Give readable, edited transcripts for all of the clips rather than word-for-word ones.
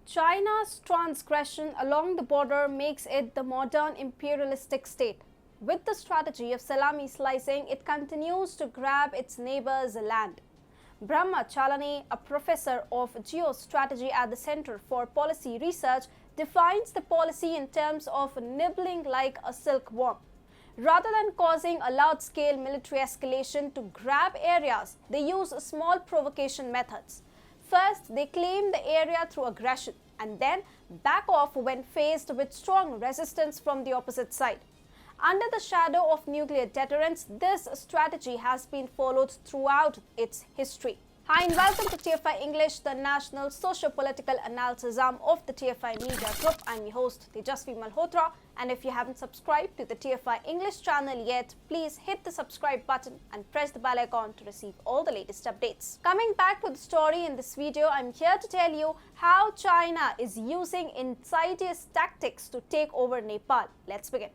China's transgression along the border makes it the modern imperialistic state. With the strategy of salami slicing, it continues to grab its neighbors' land. Brahma Chalani, a professor of geostrategy at the Center for Policy Research, defines the policy in terms of nibbling like a silkworm. Rather than causing a large-scale military escalation to grab areas, they use small provocation methods. First, they claim the area through aggression and then back off when faced with strong resistance from the opposite side. Under the shadow of nuclear deterrence, this strategy has been followed throughout its history. Hi and welcome to TFI English, the national socio-political analysis arm of the TFI Media Group. I'm your host, Tejasvi Malhotra, and if you haven't subscribed to the TFI English channel yet, please hit the subscribe button and press the bell icon to receive all the latest updates. Coming back to the story in this video, I'm here to tell you how China is using insidious tactics to take over Nepal. Let's begin.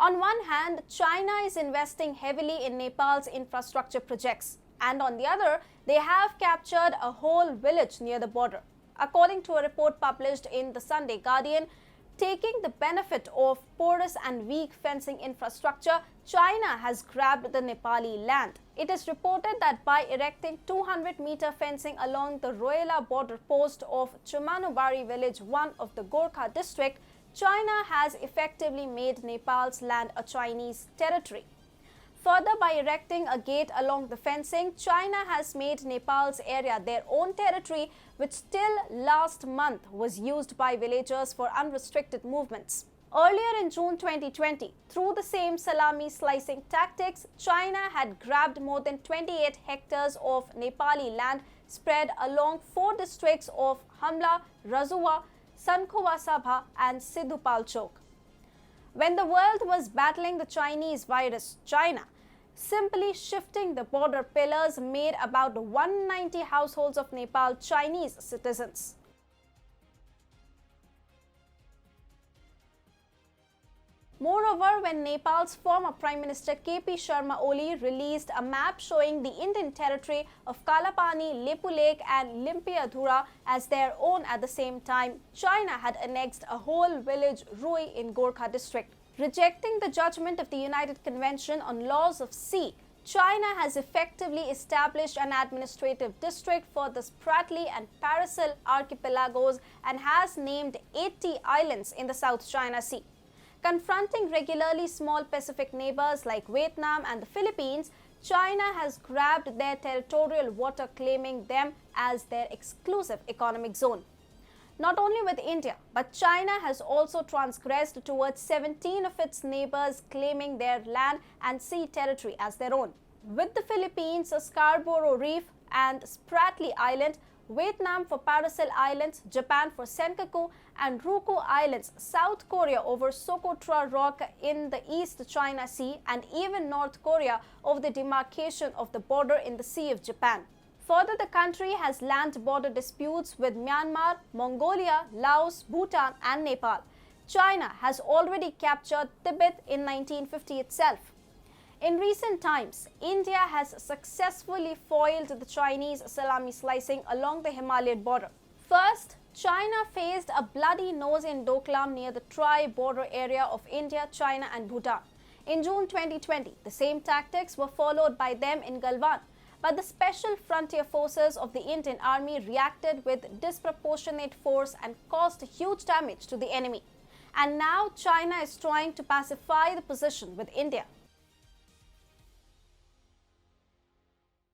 On one hand, China is investing heavily in Nepal's infrastructure projects, and on the other, they have captured a whole village near the border. According to a report published in the Sunday Guardian, taking the benefit of porous and weak fencing infrastructure, China has grabbed the Nepali land. It is reported that by erecting 200-meter fencing along the Royala border post of Chumanubari village 1 of the Gorkha district, China has effectively made Nepal's land a Chinese territory. Further, by erecting a gate along the fencing, China has made Nepal's area their own territory, which till last month was used by villagers for unrestricted movements. Earlier in June 2020, through the same salami slicing tactics, China had grabbed more than 28 hectares of Nepali land spread along 4 districts of Hamla, Razuwa, Sankhova Sabha and Siddhupalchok. When the world was battling the Chinese virus, China, simply shifting the border pillars, made about 190 households of Nepal Chinese citizens. Moreover, when Nepal's former Prime Minister KP Sharma Oli released a map showing the Indian territory of Kalapani, Lepu Lake and Limpiadhura as their own at the same time, China had annexed a whole village Rui in Gorkha district. Rejecting the judgment of the United Convention on Laws of Sea, China has effectively established an administrative district for the Spratly and Paracel archipelagos and has named 80 islands in the South China Sea. Confronting regularly small Pacific neighbors like Vietnam and the Philippines, China has grabbed their territorial water, claiming them as their exclusive economic zone. Not only with India, but China has also transgressed towards 17 of its neighbors, claiming their land and sea territory as their own. With the Philippines, Scarborough Reef and Spratly Island, Vietnam for Paracel Islands, Japan for Senkaku and Ryukyu Islands, South Korea over Socotra Rock in the East China Sea, and even North Korea over the demarcation of the border in the Sea of Japan. Further, the country has land border disputes with Myanmar, Mongolia, Laos, Bhutan and Nepal. China has already captured Tibet in 1950 itself. In recent times, India has successfully foiled the Chinese salami slicing along the Himalayan border. First, China faced a bloody nose in Doklam near the tri-border area of India, China and Bhutan. In June 2020, the same tactics were followed by them in Galwan, but the Special Frontier Forces of the Indian Army reacted with disproportionate force and caused huge damage to the enemy. And now China is trying to pacify the position with India.